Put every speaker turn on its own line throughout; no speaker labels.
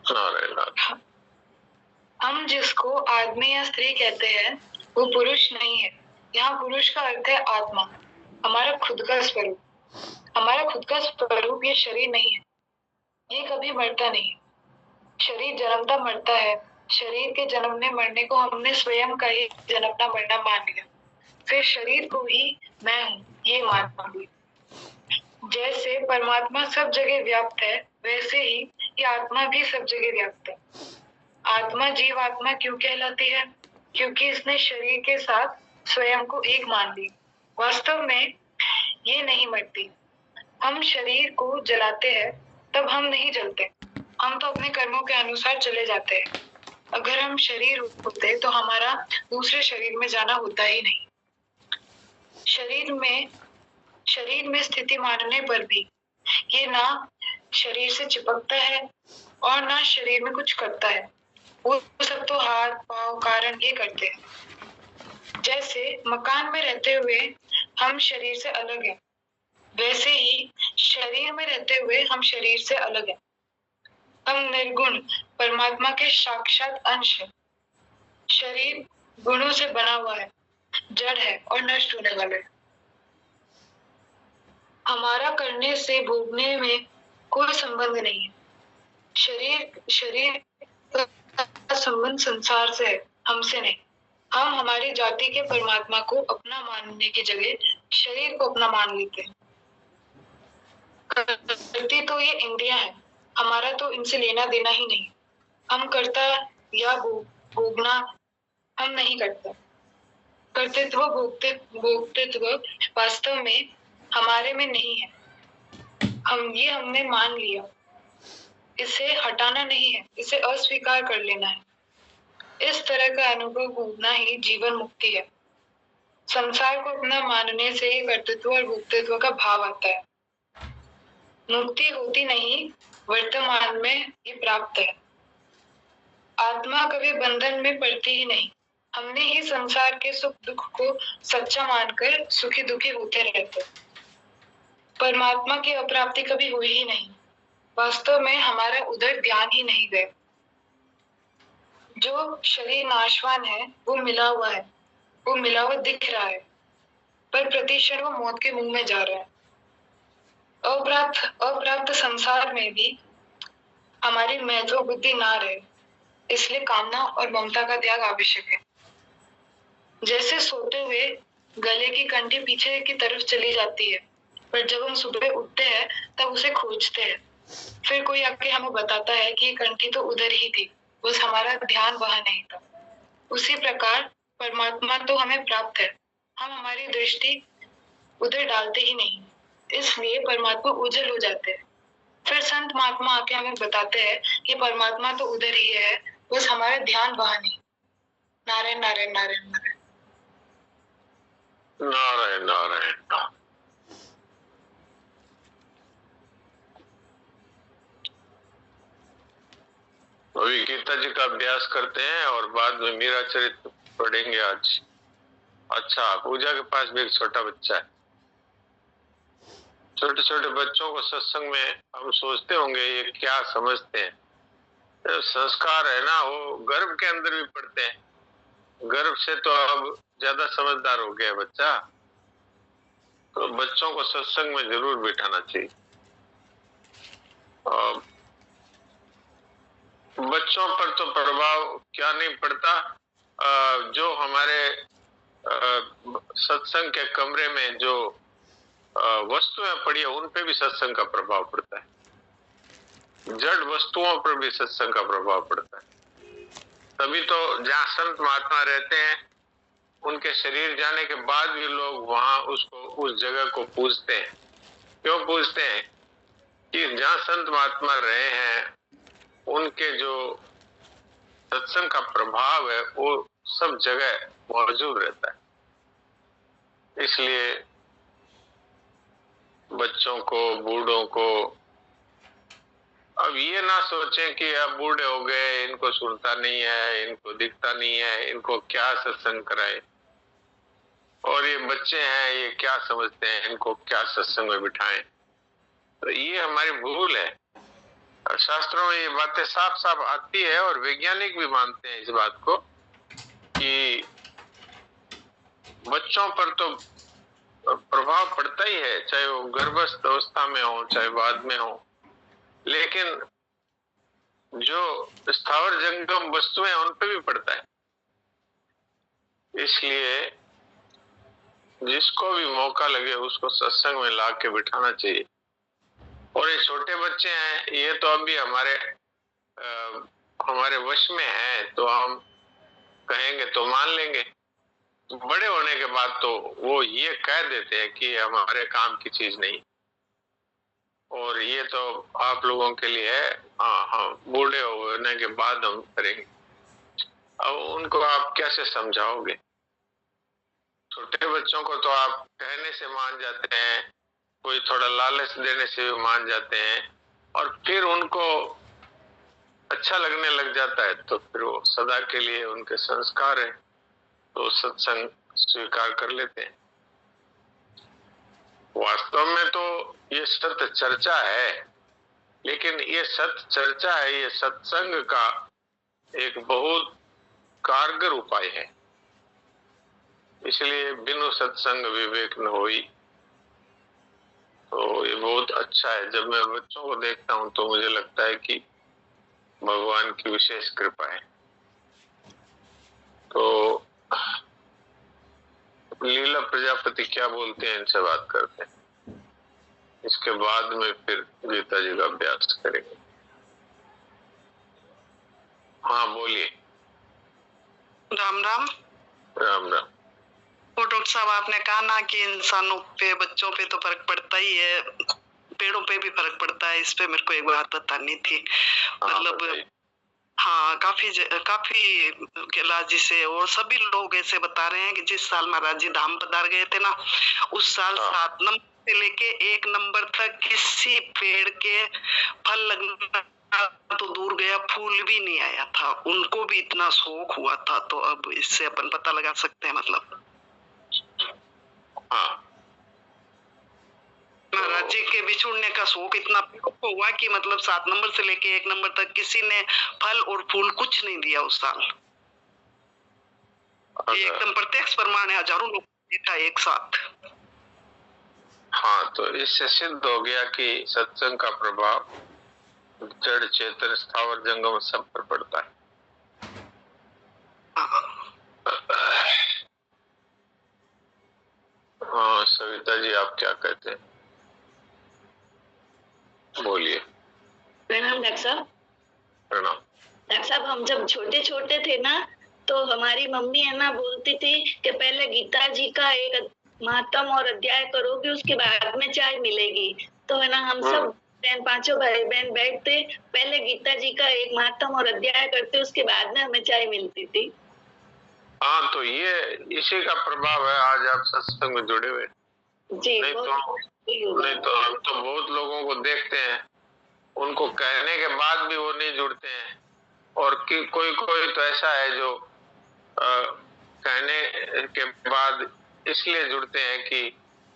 नारायण नारायण। हम जिसको आदमी या स्त्री कहते हैं वो पुरुष नहीं है। यहाँ पुरुष का अर्थ है आत्मा, हमारा खुद का स्वरूप। हमारा खुद का स्वरूप ये शरीर नहीं है, ये कभी मरता नहीं। शरीर जन्मता मरता है। शरीर के जन्मने मरने को हमने स्वयं का ही जन्मना मरना मान लिया। फिर शरीर को ही मैं हूँ ये मान लिया। जैसे परमात्मा सब जगह व्याप्त है, वैसे ही ये आत्मा भी सब जगह व्याप्त है। आत्मा जीवात्मा क्यों कहलाती है? क्योंकि इसने शरीर के साथ स्वयं को एक मान ली। वास्तव में ये नहीं मरती। हम शरीर को जलाते हैं तब हम नहीं जलते, हम तो अपने कर्मों के अनुसार चले जाते हैं। अगर हम शरीर होते तो हमारा दूसरे शरीर में जाना होता ही नहीं। शरीर में स्थिति मानने पर भी ये ना शरीर से चिपकता है और ना शरीर में कुछ करता है। वो सब तो हाथ पांव कारण ये करते हैं। जैसे मकान में रहते हुए हम शरीर से अलग हैं, वैसे ही शरीर में रहते हुए हम शरीर से अलग हैं। हम निर्गुण परमात्मा के साक्षात अंश हैं। शरीर गुणों से बना हुआ है, जड़ है और नष्ट होने वाला है। हमारा करने से भोगने में कोई संबंध नहीं है। शरीर का संबंध संसार से है, हमसे नहीं। हम हमारी जाति के परमात्मा को अपना मानने की जगह शरीर को अपना मान लेते हैं। करती तो ये इंद्रियां हैं, हमारा तो इनसे लेना देना ही नहीं। हम करता या भोगना हम नहीं करते। कर्तृत्व भोक्तृत्व वास्तव में हमारे में नहीं है। हमने मान लिया। इसे हटाना नहीं है, इसे अस्वीकार कर लेना है। इस तरह का अनुभव भोगना ही जीवन मुक्ति है। संसार को अपना मानने से कर्तृत्व और भोक्तृत्व का भाव आता है। मुक्ति होती नहीं, वर्तमान में ये प्राप्त है। आत्मा कभी बंधन में पड़ती ही नहीं। हमने ही संसार के सुख दुख को सच्चा मानकर सुखी दुखी होते रहते। परमात्मा की अप्राप्ति कभी हुई ही नहीं। वास्तव में हमारा उधर ध्यान ही नहीं गया। जो शरीर नाशवान है वो मिला हुआ दिख रहा है, पर प्रतिक्षण वो मौत के मुंह में जा रहा है। अप्राप्त संसार में भी हमारी महत्व बुद्धि ना रहे, इसलिए कामना और ममता का त्याग आवश्यक है। जैसे सोते हुए गले की कंठी पीछे की तरफ चली जाती है, पर जब हम सुबह उठते हैं तब उसे खोजते हैं। फिर कोई आके हमें बताता है कि ये कंठी तो उधर ही थी, बस हमारा ध्यान वहां नहीं था। उसी प्रकार परमात्मा तो हमें प्राप्त है, हम हमारी दृष्टि उधर डालते ही नहीं, इसलिए परमात्मा उजल हो जाते हैं। फिर संत महात्मा आके हमें बताते हैं कि परमात्मा तो उधर ही है, बस हमारा ध्यान वहां नहीं। नारायण नारायण नारायण नारायण नारायण नारायण। अभी गीता जी का अभ्यास करते हैं और बाद में मीरा चरित्र पढ़ेंगे आज। अच्छा, पूजा के पास भी एक छोटा बच्चा है। छोटे छोटे बच्चों को सत्संग में हम सोचते होंगे ये क्या समझते हैं। तो संस्कार है ना, वो गर्भ के अंदर भी पड़ते हैं। गर्भ से तो अब ज्यादा समझदार हो गया बच्चा, तो बच्चों को सत्संग में जरूर बिठाना चाहिए। और बच्चों पर तो प्रभाव क्या नहीं पड़ता, जो हमारे सत्संग के कमरे में जो वस्तुएं पड़ी है उन पे भी सत्संग का प्रभाव पड़ता है। जड़ वस्तुओं पर भी सत्संग का प्रभाव पड़ता है। तभी तो जहाँ संत महात्मा रहते हैं उनके शरीर जाने के बाद भी लोग वहां उस जगह को पूजते हैं। क्यों पूजते हैं? कि जहाँ संत महात्मा रहे हैं उनके जो सत्संग का प्रभाव है वो सब जगह मौजूद रहता है। इसलिए बच्चों को, बूढ़ों को अब ये ना सोचें कि अब बूढ़े हो गए, इनको सुनता नहीं है, इनको दिखता नहीं है, इनको क्या सत्संग कराए, और ये बच्चे हैं ये क्या समझते हैं, इनको क्या सत्संग में बिठाएं। तो ये हमारी भूल है।
शास्त्रों में ये बातें साफ साफ आती है और वैज्ञानिक भी मानते हैं इस बात को कि बच्चों पर तो प्रभाव पड़ता ही है, चाहे वो गर्भस्थ अवस्था में हो चाहे बाद में हो, लेकिन जो स्थावर जंगम वस्तुएं हैं उन पे भी पड़ता है। इसलिए जिसको भी मौका लगे उसको सत्संग में ला के बिठाना चाहिए। और ये छोटे बच्चे हैं, ये तो अभी हमारे वश में है, तो हम कहेंगे तो मान लेंगे। बड़े होने के बाद तो वो ये कह देते हैं कि हमारे काम की चीज नहीं, और ये तो आप लोगों के लिए है, हाँ हाँ बूढ़े होने के बाद हम करेंगे। अब उनको आप कैसे समझाओगे? छोटे बच्चों को तो आप कहने से मान जाते हैं, कोई थोड़ा लालच देने से भी मान जाते हैं, और फिर उनको अच्छा लगने लग जाता है तो फिर वो सदा के लिए उनके संस्कार है तो सत्संग स्वीकार कर लेते हैं। वास्तव में तो ये सत्य चर्चा है, लेकिन ये सत्य चर्चा है, ये सत्संग का एक बहुत कारगर उपाय है। इसलिए बिनु सत्संग विवेक न होई, तो ये बहुत अच्छा है। जब मैं बच्चों को देखता हूँ तो मुझे लगता है कि भगवान की विशेष कृपा है। तो लीला प्रजापति क्या बोलते हैं इनसे बात करते हैं, इसके बाद में फिर गीता जी का अभ्यास करेंगे। हाँ बोलिए।
राम राम।
राम राम।
वो डॉक्टर साहब आपने कहा ना कि इंसानों पे बच्चों पे तो फर्क पड़ता ही है, पेड़ों पे भी फर्क पड़ता है। इस पे मेरे को एक बात बतानी थी। मतलब हाँ, काफी कैलाश जी से और सभी लोग ऐसे बता रहे हैं कि जिस साल महाराज जी धाम पधार गए थे ना, उस साल 7 नंबर से लेके 1 नंबर तक किसी पेड़ के फल लगना तो दूर गया, फूल भी नहीं आया था। उनको भी इतना शौक हुआ था। तो अब इससे अपन पता लगा सकते हैं मतलब महाराज जी के बिछुड़ने का शौक इतना हुआ कि मतलब 7 नंबर से लेके 1 नंबर तक किसी ने फल और फूल कुछ नहीं दिया उस साल। ये एकदम प्रत्यक्ष प्रमाण है, हजारों लोग देखा एक साथ।
हाँ, तो इससे सिद्ध हो गया कि सत्संग का प्रभाव जड़ चेतन स्थावर जंगम सब पर पड़ता है। हाँ सविता जी, आप क्या कहते हैं? बोलिए।
प्रणाम डॉक्टर साहब।
प्रणाम।
डॉक्टर साहब, हम जब छोटे छोटे थे ना, तो हमारी मम्मी है ना बोलती थी कि पहले गीता जी का एक महात्म और अध्याय करोगे, उसके बाद में चाय मिलेगी। तो है ना हम सब पांचों भाई बहन बैठते, पहले गीता जी का एक महात्म और अध्याय करते, उसके बाद में हमें चाय मिलती थी।
हाँ, तो ये इसी का प्रभाव है, आज आप सत्संग में जुड़े हुए।
जी,
नहीं तो हम तो बहुत लोगों को देखते हैं, उनको कहने के बाद भी वो नहीं जुड़ते हैं, और कोई कोई तो ऐसा है जो कहने के बाद इसलिए जुड़ते हैं कि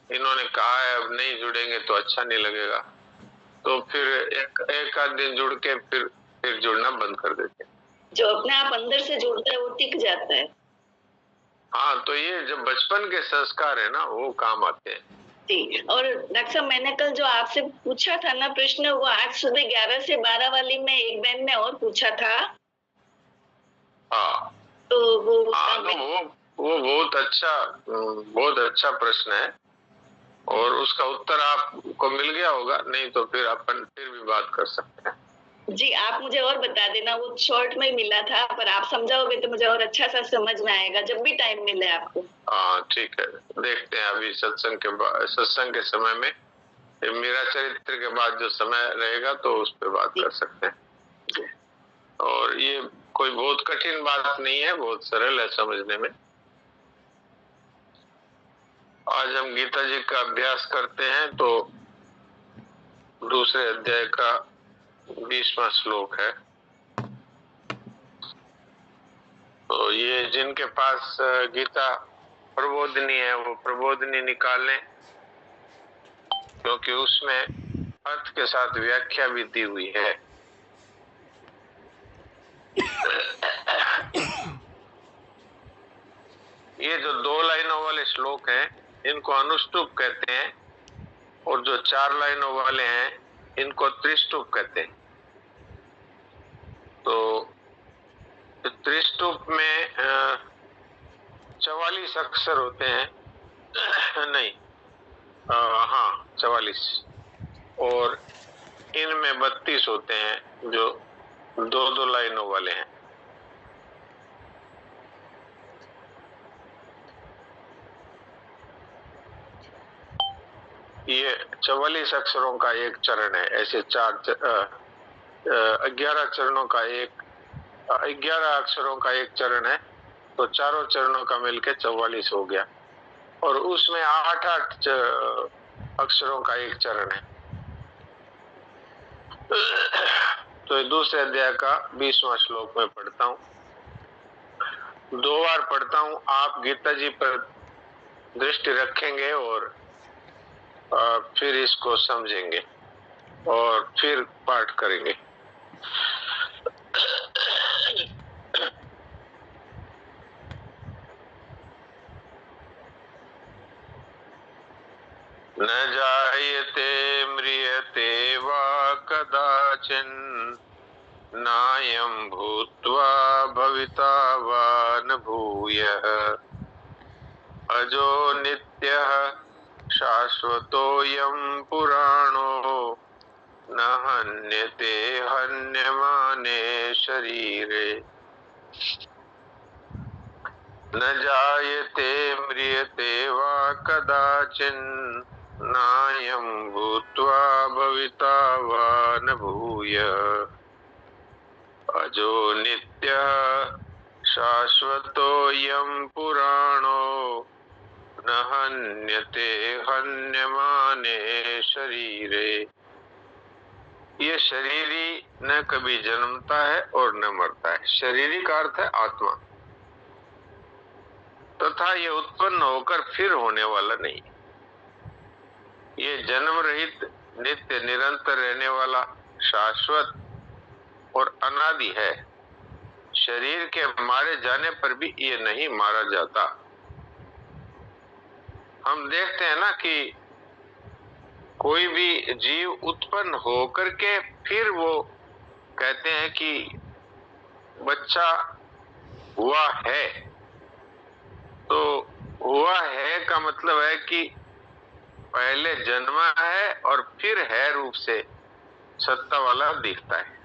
इन्होंने कहा है अब नहीं जुड़ेंगे तो अच्छा नहीं लगेगा, तो फिर एक आध दिन जुड़ के फिर जुड़ना बंद कर देते हैं।
जो अपने आप अंदर से जुड़ता है वो टिक जाता है।
हाँ, तो ये जब बचपन के संस्कार है ना, वो काम आते हैं।
जी, और डॉक्टर साहब मैंने कल जो आपसे पूछा था ना प्रश्न, वो आज सुबह 11 से 12 वाली में एक बहन ने और पूछा था।
हाँ,
तो वो
बहुत अच्छा प्रश्न है, और उसका उत्तर आपको मिल गया होगा, नहीं तो फिर अपन फिर भी बात कर सकते हैं। जी,
आप मुझे और बता देना, वो शॉर्ट में मिला था, पर आप समझाओगे तो मुझे और अच्छा सा समझ में आएगा जब भी टाइम मिले आपको।
हाँ ठीक है, देखते हैं अभी सत्संग के समय में, मेरा चरित्र के बाद जो समय रहेगा तो उस पर बात कर सकते हैं। और ये कोई बहुत कठिन बात नहीं है, बहुत सरल है समझने में। आज हम गीता जी का अभ्यास करते हैं, तो दूसरे अध्याय का 20वां श्लोक है। तो ये जिनके पास गीता प्रबोधिनी है वो प्रबोधिनी निकाल लें, क्योंकि उसमें अर्थ के साथ व्याख्या भी दी हुई है। श्लोक हैं इनको अनुष्टुप कहते हैं, और जो 4 लाइनों वाले हैं इनको त्रिष्टुप कहते हैं। तो त्रिष्टुप में 44 अक्षर होते हैं नहीं, हाँ 44, और इनमें 32 होते हैं जो 2-2 लाइनों वाले हैं। ये 44 अक्षरों का एक चरण है। ऐसे 11 चरणों का 11 अक्षरों का एक चरण है, तो चारों चरणों का मिलके 44 हो गया, और उसमें 8-8 अक्षरों का एक चरण है। तो दूसरे अध्याय का 20वां श्लोक में पढ़ता हूँ, 2 बार पढ़ता हूँ। आप गीता जी पर दृष्टि रखेंगे और फिर इसको समझेंगे और फिर पाठ करेंगे। न जायते म्रियते वा कदाचिन् नायं भूत्वा भविता वा न भूयः अजो नित्यः शाश्वतोऽयं पुराणो न हन्यते हन्यमाने शरीरे। न जायते म्रियते वा कदाचिन् नायं भूत्वा भविता वा न भूयः अजो नित्यः शाश्वतोऽयं पुराणो न हन्यते हन्यमाने शरीरे। ये शरीरी न कभी जन्मता है और न मरता है। शरीरी का अर्थ है आत्मा, तथा ये उत्पन्न होकर फिर होने वाला नहीं। ये जन्म रहित, नित्य निरंतर रहने वाला, शाश्वत और अनादि है। शरीर के मारे जाने पर भी ये नहीं मारा जाता। हम देखते हैं ना कि कोई भी जीव उत्पन्न होकर के फिर वो कहते हैं कि बच्चा हुआ है। तो हुआ है का मतलब है कि पहले जन्मा है और फिर है रूप से सत्ता वाला दिखता है।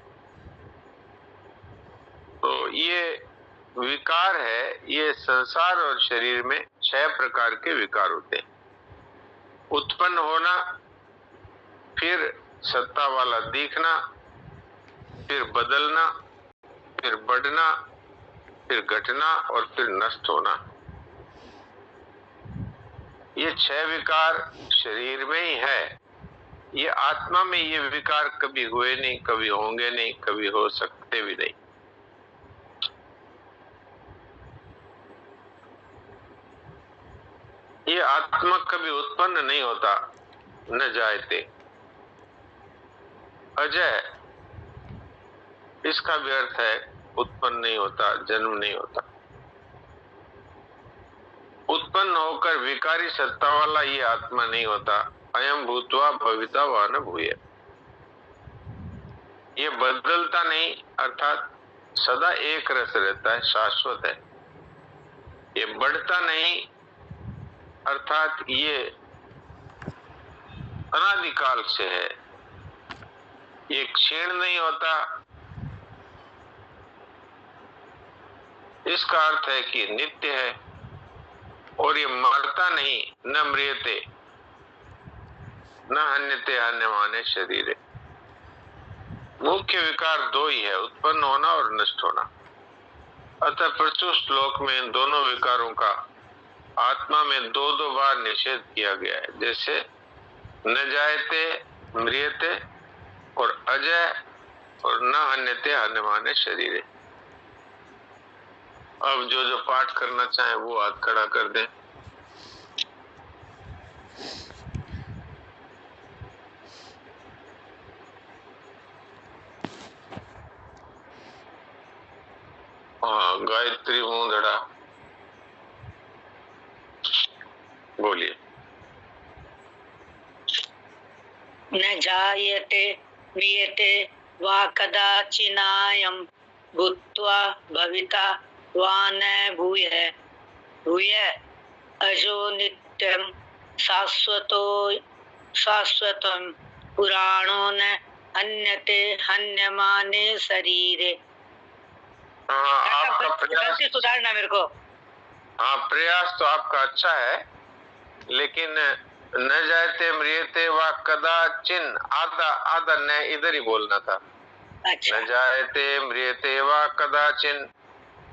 तो ये विकार है। ये संसार और शरीर में 6 प्रकार के विकार होते हैं। उत्पन्न होना, फिर सत्ता वाला दिखना, फिर बदलना, फिर बढ़ना, फिर घटना और फिर नष्ट होना। ये 6 विकार शरीर में ही है। ये आत्मा में ये विकार कभी हुए नहीं, कभी होंगे नहीं, कभी हो सकते भी नहीं। ये आत्मा कभी उत्पन्न नहीं होता, न जायते। अजय, इसका भी अर्थ है उत्पन्न नहीं होता, जन्म नहीं होता। उत्पन्न होकर विकारी सत्ता वाला ये आत्मा नहीं होता। अयम भूत्वा भविता वा न भूय। ये बदलता नहीं, अर्थात सदा एक रस रहता है, शाश्वत है। ये बढ़ता नहीं, अर्थात ये अनादिकाल से है। ये क्षीण नहीं होता। इसका अर्थ है कि नित्य है। और ये मरता नहीं, न म्रियते न हन्यते हन्यमाने शरीरे। मुख्य विकार 2 ही है, उत्पन्न होना और नष्ट होना। अतः प्रचुर श्लोक में इन दोनों विकारों का आत्मा में 2-2 बार निषेध किया गया है। जैसे न जायते, म्रियते और अजय और न हन्यते हन्यमाने शरीरे। अब जो पाठ करना चाहे वो हाथ खड़ा कर दें। हाँ, गायत्री मूंदड़ा। बोलिए।
न जायते म्रियते वा कदाचिनायं भूत्वा भविता वा न भूयः भूयः अजो नित्यं शाश्वतं पुराणो न हन्यते हन्यमाने शरीरे।
आपका प्रयास
सुधारना मेरे को।
हाँ, प्रयास तो आपका अच्छा है, लेकिन न जायते म्रियते व कदाचिन, आधा आधा न इधर ही बोलना था।
अच्छा।
न जायते म्रियते व कदाचिन,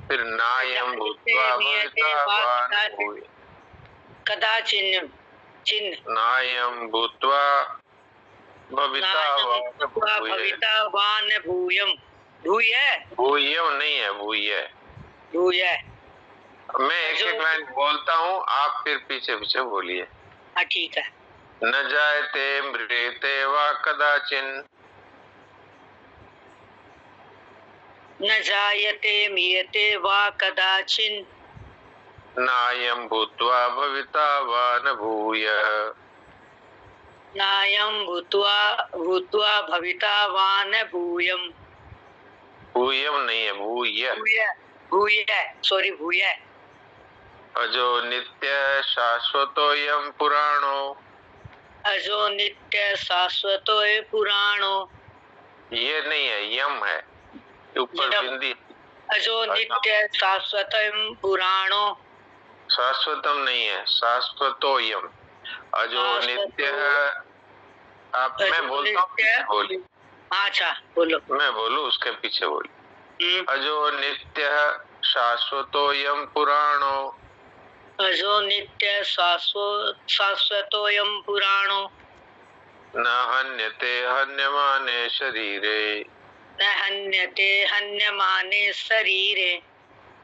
फिर नायम भूत्वा भविता वा न भूयः।
कदाचिन चिन
नायम भूत्वा भविता वा न
भूयम। भूयः
भूयम नहीं है, भूयः।
भूयः।
मैं एक एक लाइन बोलता हूँ, आप फिर पीछे पीछे बोलिए।
हाँ ठीक है।
न जायते म्रियते वा कदाचिन,
न जायते म्रियते वा कदाचिन,
नायं भूत्वा भविता वा न भूयः।
नायं भूत्वा भविता वा न भूयम्।
भूयम नहीं है, भूयः।
भूयः सॉरी, भूयः।
अजो नित्य शाश्वतोऽयं पुराणो,
अजो नित्य शाश्वतो पुराणो।
ये नहीं है, यम है, ऊपर बिंदी।
अजो नित्य शाश्वतम पुराणो।
शाश्वतम नहीं है, शाश्वतोऽयं। अजो नित्य, आप मैं बोलता हूँ, बोलिए।
अच्छा बोलो।
मैं बोलूं उसके पीछे बोलिए। अजो नित्य शाश्वतोऽयं पुराणो,
अजो नित्य शाश्वतोऽयं पुराणो।
न हन्यते हन्यमाने शरीरे,
न हन्यते हन्यमाने शरीरे।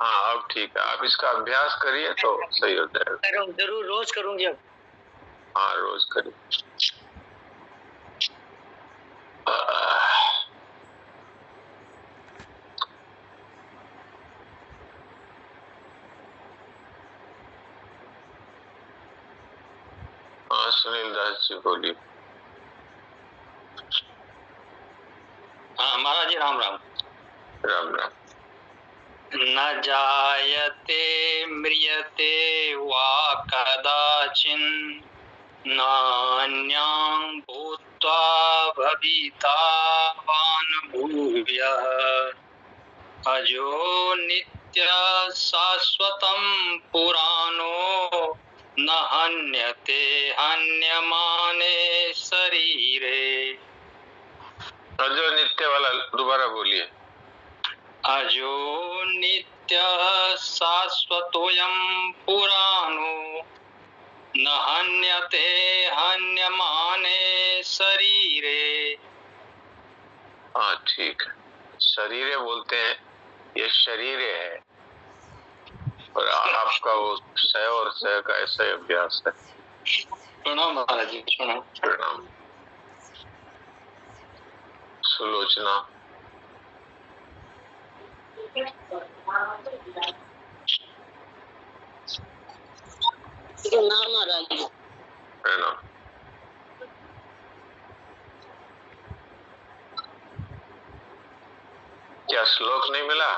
हाँ अब ठीक है, आप इसका अभ्यास करिए तो सही हो जाएगा।
करूँ, जरूर रोज करूँगी अब।
हाँ रोज करिए। हाँ सुनील दास जी बोलिए।
हाँ महाराज जी, राम राम।
राम राम।
न जायते म्रियते वा कदाचिन, नान्यं भूत्वा भविता वा न भूयः। अजो नित्य शाश्वतं पुराणो, न हन्यते हन्यमाने शरीरे।
अजो नित्य वाला दोबारा बोलिए।
अजो नित्य शाश्वतोऽयं पुराणो, न हन्यते हन्यमाने शरीरे।
हाँ ठीक है, शरीरे बोलते हैं, ये शरीरे है, और आपका वो सय और सय का ऐसा अभ्यास है।
प्रणाम महाराज जी, प्रणाम।
प्रणाम। सुलोचना।
प्रणाम महाराज जी।
प्रणाम। क्या श्लोक नहीं मिला?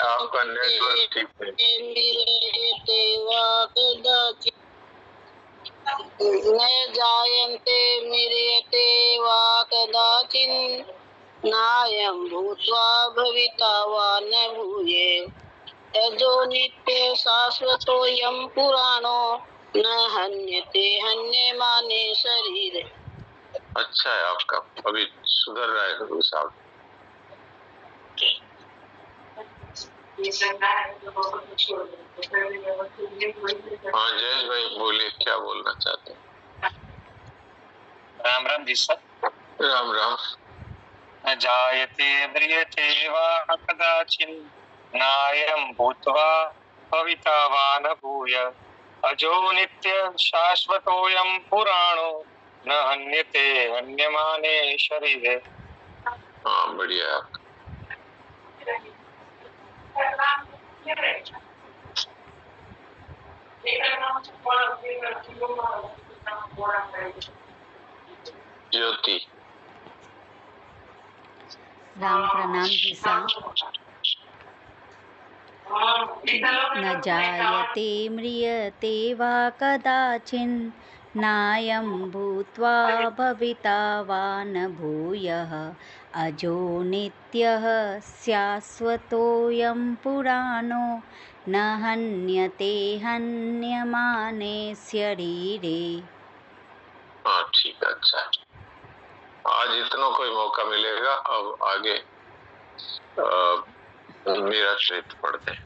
आपका नेटवर्क ठीक है।
न जायन्ते म्रियते वा कदाचिन, नायं भूत्वा भविता वा न भूयः। अजो नित्य शाश्वतोऽयं पुराणो, न हन्यते हन्यमाने शरीरे।
अच्छा है आपका, अभी सुधर रहा है गुरु साहब। हाँ जयेश भाई बोलिए, क्या बोलना चाहते हैं?
राम राम जी सर।
राम राम।
न जायते म्रियते वा कदाचिन, नायं भूत्वा भविता वा न भूयः। अजो नित्य शाश्वतोऽयं पुराणो, न हन्यते हन्यमाने शरीरे।
हाँ बढ़िया। ज्योति।
राम प्रणाम जी सा। न जायते म्रियते वा कदाचिन् नायं भूत्वा भविता वा न भूयः अजो नित्यः शाश्वतोऽयं पुराणो न हन्यते हन्यमाने शरीरे।
हाँ ठीक है, अच्छा। आज इतना कोई मौका मिलेगा, अब आगे मेरा चरित्र पढ़ते हैं।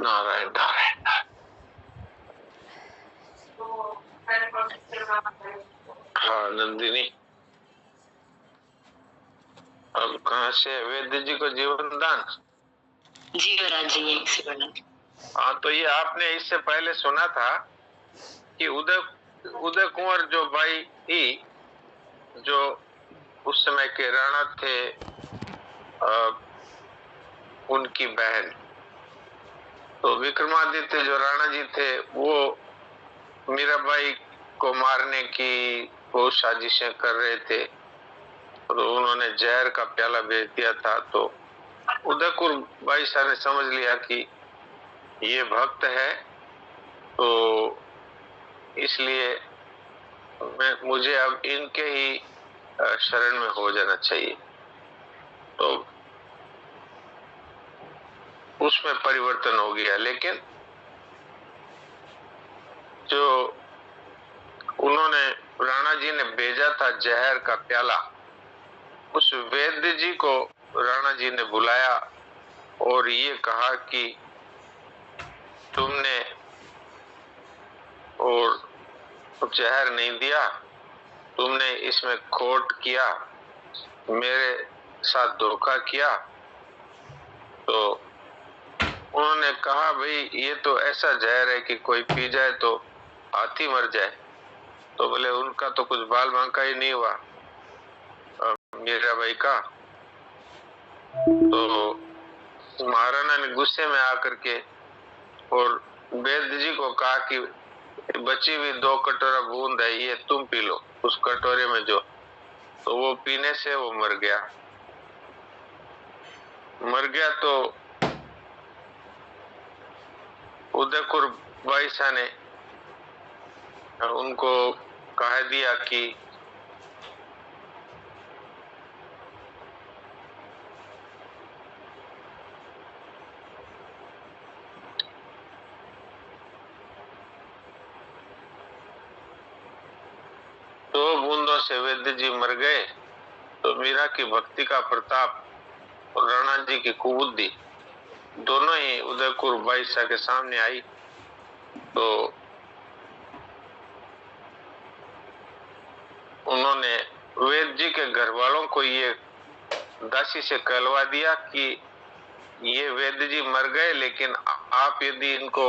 नारायण नारायण। हाँ नंदिनी, अब कहाँ से वैद्य जी को जीवन दान?
जी महाराज जी, यहीं से बना।
हाँ तो ये आपने इससे पहले सुना था कि उदय कुंवर जो भाई थी, जो उस समय के राणा थे, उनकी बहन, तो विक्रमादित्य जो राणा जी थे वो मीराबाई को मारने की बहुत साजिशें कर रहे थे, तो उन्होंने जहर का प्याला भेज दिया था। तो उदयपुर बाई साहब ने समझ लिया कि ये भक्त है, तो इसलिए मुझे अब इनके ही शरण में हो जाना चाहिए। तो उसमें परिवर्तन हो गया। लेकिन जो उन्होंने राणा जी ने भेजा था जहर का प्याला, उस वैद्य जी को राणा जी ने बुलाया और ये कहा कि तुमने और जहर नहीं दिया, तुमने इसमें खोट किया, मेरे साथ धोखा किया। तो उन्होंने कहा भाई ये तो ऐसा जहर है कि कोई पी जाए तो हाथी मर जाए। तो बोले उनका तो कुछ बाल बांका ही नहीं हुआ मीराबाई का। तो महाराणा ने गुस्से में आकर के और वैद्य जी को कहा कि बची हुई 2 कटोरा बूंद है, ये तुम पी लो उस कटोरे में जो। तो वो पीने से वो मर गया। तो उदयपुर बाई साहब ने उनको कह दिया कि दो बूंदों से वैद्य जी मर गए। तो मीरा की भक्ति का प्रताप और राणा जी की कुबुद्धि दोनों ही उदयपुर बाई साहब के सामने आई। तो उन्होंने वैद्य जी के घर वालों को ये दासी से कहलवा दिया कि ये वैद्य जी मर गए, लेकिन आप यदि इनको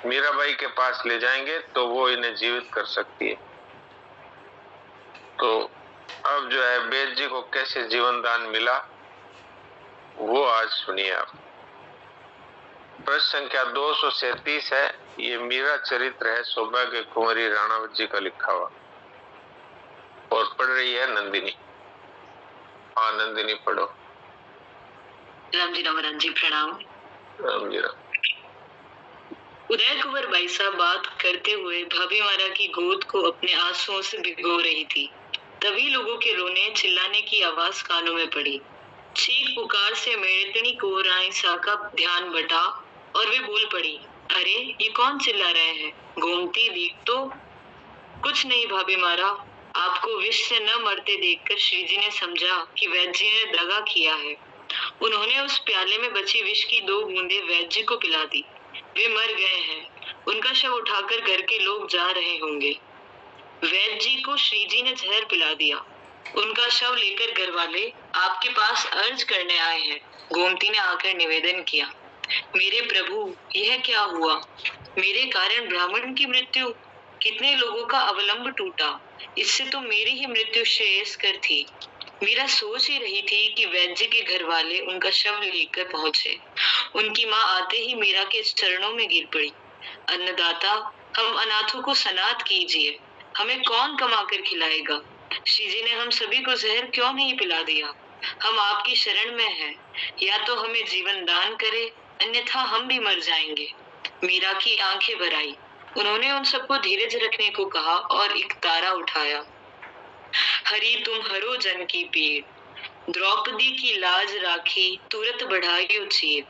मीराबाई के पास ले जाएंगे तो वो इन्हें जीवित कर सकती है। तो अब जो है वैद्य जी को कैसे जीवन दान मिला वो आज सुनिए आप। प्रश्न संख्या 237 है। ये मीरा चरित्र है सौभाग्य कुंवरी राणावत जी का लिखा हुआ, और पढ़ रही है नंदिनी। हाँ नंदिनी पढ़ो।
राम जी राम जी प्रणाम।
राम जी राम।
उदय कुंवर बाई साहब बात करते हुए भाभी मारा की गोद को अपने आंसुओं से भिगो रही थी। तभी लोगों के रोने चिल्लाने की आवाज कानों में पड़ी। चीख पुकार से मेड़तनी को राय सा का ध्यान बटा और वे बोल पड़ी, अरे ये कौन चिल्ला रहे हैं? गोमती देख तो। कुछ नहीं भाभी मारा, आपको विष से न मरते देखकर श्रीजी ने समझा कि वैद्य जी ने दगा किया है। उन्होंने उस प्याले में बची विष की 2 बूंदे वैद्य जी को पिला दी। वे मर गए हैं। उनका शव उठाकर घर के लोग जा रहे होंगे। वैद्य जी को श्रीजी ने जहर पिला दिया। उनका शव लेकर घर वाले आपके पास अर्ज करने आए हैं। गोमती ने आकर निवेदन किया, मेरे प्रभु यह क्या हुआ? मेरे कारण ब्राह्मण की मृत्यु, कितने लोगों का अवलंब टूटा। इससे तो मेरी ही मृत्यु श्रेयस्कर थी। मीरा सोच ही रही थी कि वैद्य के घर वाले उनका शव लेकर पहुंचे। उनकी माँ आते ही मीरा के चरणों में गिर पड़ी। अन्नदाता, हम अनाथों को सनाथ कीजिए, हमें कौन कमा कर खिलाएगा? श्री जी ने हम सभी को जहर क्यों नहीं पिला दिया? हम आपकी शरण में हैं, या तो हमें जीवन दान करे, अन्यथा हम भी मर जाएंगे। मीरा की आंखें भर आई। उन्होंने उन सबको धीरज रखने को कहा और एक तारा उठाया। हरि तुम हरो जन की पीर, द्रौपदी की लाज राखी, तुरत बढ़ायो चीर।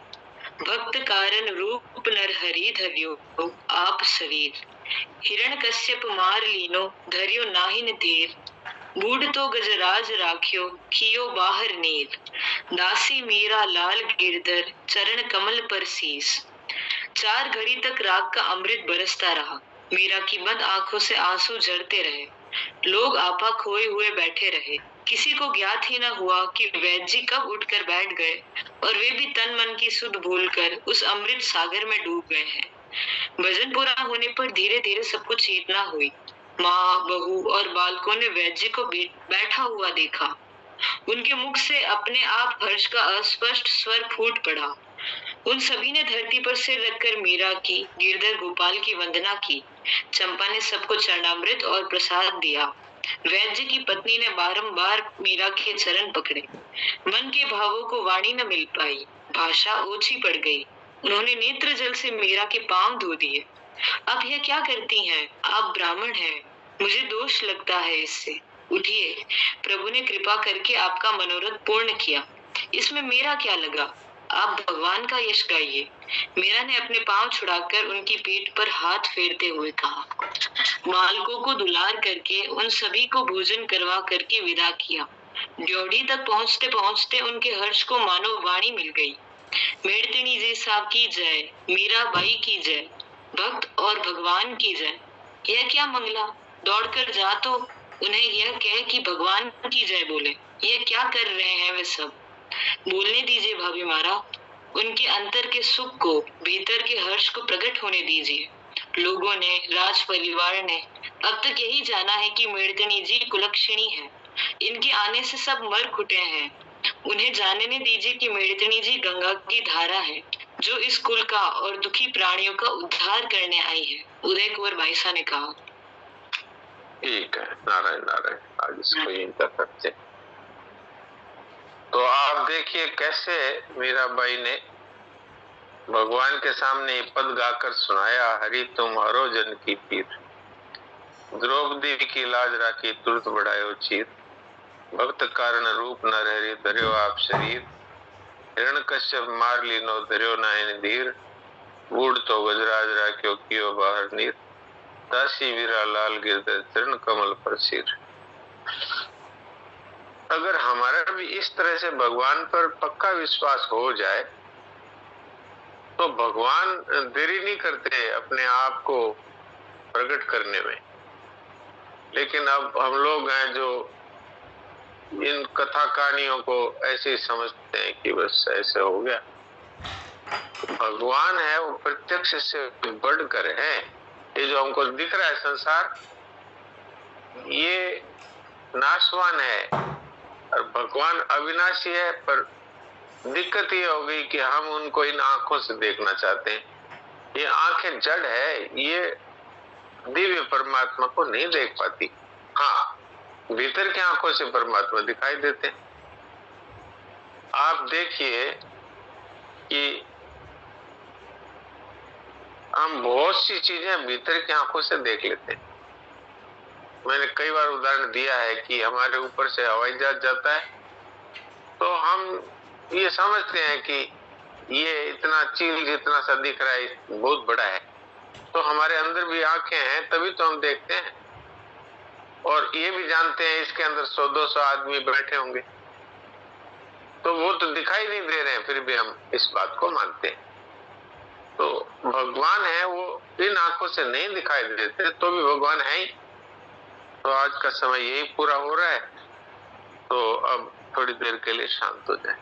भक्त कारण रूप नर हरि धर्यो, आप शरीर। हिरण कश्यप मार लीनो, धर्यो नाहिन धीर। बूढ़ तो गजराज राख्यो, कियो बाहर नीर। दासी मीरा लाल गिरधर, चरण कमल पर शीस। 4 घड़ी तक राग का अमृत बरसता रहा। मीरा की बंद आंखों से आंसू झरते रहे। लोग आपा खोए हुए बैठे रहे। किसी को ज्ञात ही न हुआ कि वैद्य जी कब उठकर बैठ गए और वे भी तन मन की सुध भूलकर उस अमृत सागर में डूब गए हैं। भजन पूरा होने पर धीरे धीरे सबको चेतना हुई। माँ, बहू और बालकों ने वैद्य जी को बैठा हुआ देखा। उनके मुख से अपने आप हर्ष का अस्पष्ट स्वर फूट पड़ा। उन सभी ने धरती पर सिर रखकर मीरा की, गिरधर गोपाल की वंदना की। चंपा ने सबको चरणामृत और प्रसाद दिया। वैद्य की पत्नी ने बारंबार मीरा के चरण पकड़े। मन के भावों को वाणी न मिल पाई, भाषा ओछी पड़ गई। उन्होंने नेत्र जल से मीरा के पांव धो दिए। अब यह क्या करती हैं? आप ब्राह्मण हैं, मुझे दोष लगता है इससे। उठिए, प्रभु ने कृपा करके आपका मनोरथ पूर्ण किया, इसमें मेरा क्या लगा? आप भगवान का यश गाइए। मीरा ने अपने पांव छुड़ाकर उनकी पीठ पर हाथ फेरते हुए कहा। बालकों को दुलार करके उन सभी को भोजन करवा करके विदा किया। ड्योढ़ी तक पहुंचते पहुंचते उनके हर्ष को मानो वाणी मिल गई। मेड़तनी जी साहब की जय, मीराबाई की जय, भक्त और भगवान की जय। यह क्या मंगला? दौड़कर जा तो उन्हें यह कह कि भगवान की जय बोले। यह क्या कर रहे हैं वे सब? बोलने दीजिए भाभी मारा, उनके अंतर के सुख को, भीतर के हर्ष को प्रकट होने दीजिए। लोगों ने, राज परिवार ने अब तक यही जाना है कि मेड़तनी जी कुलक्षणी है। इनके आने से सब मर खुटे हैं। उन्हें जानने दीजिए कि मेड़तनी जी गंगा की धारा है, जो इस कुल का और दुखी प्राणियों का उद्धार करने आई है। उदय कुंवर बाईसा ने कहा।
ठीक है, नारायण नारायण। आज इसको यहीं तक रखते। तो आप देखिए कैसे मीराबाई ने भगवान के सामने पद गाकर सुनाया। हरि तुम हरो जन की पीर, द्रौपदी की लाज राखी, तुरत बढ़ायो चीर। भक्त कारण रूप नर हरि, धर्यो आप शरीर। हिरण कश्यप मार लीनो, धर्यो नाहिन धीर। बूढ़ तो गजराज राख्यो, कियो बाहर नीर। दासी वीरा लाल गिरधर, चरण कमल पर सिर। अगर हमारा भी इस तरह से भगवान पर पक्का विश्वास हो जाए तो भगवान देरी नहीं करते अपने आप को प्रकट करने में। लेकिन अब हम लोग हैं जो इन कथा कहानियों को ऐसे ही समझते हैं कि बस ऐसे हो गया। भगवान है वो प्रत्यक्ष से बढ़कर है। ये जो हमको दिख रहा है संसार, ये नाशवान है और भगवान अविनाशी है। पर दिक्कत ये हो गई कि हम उनको इन आंखों से देखना चाहते हैं। ये आंखें जड़ है, ये दिव्य परमात्मा को नहीं देख पाती। हाँ, भीतर की आंखों से परमात्मा दिखाई देते हैं। आप देखिए कि हम बहुत सी चीजें भीतर की आंखों से देख लेते हैं। मैंने कई बार उदाहरण दिया है कि हमारे ऊपर से हवाई जहाज जाता है तो हम ये समझते हैं कि ये इतना चील जितना सा दिख रहा है, बहुत बड़ा है। तो हमारे अंदर भी आंखें हैं, तभी तो हम देखते हैं। और ये भी जानते हैं इसके अंदर 100-200 आदमी बैठे होंगे, तो वो तो दिखाई नहीं दे रहे हैं, फिर भी हम इस बात को मानते हैं। तो भगवान है वो इन आंखों से नहीं दिखाई देते, तो भी भगवान है ही। तो आज का समय यही पूरा हो रहा है, तो अब थोड़ी देर के लिए शांत हो जाए।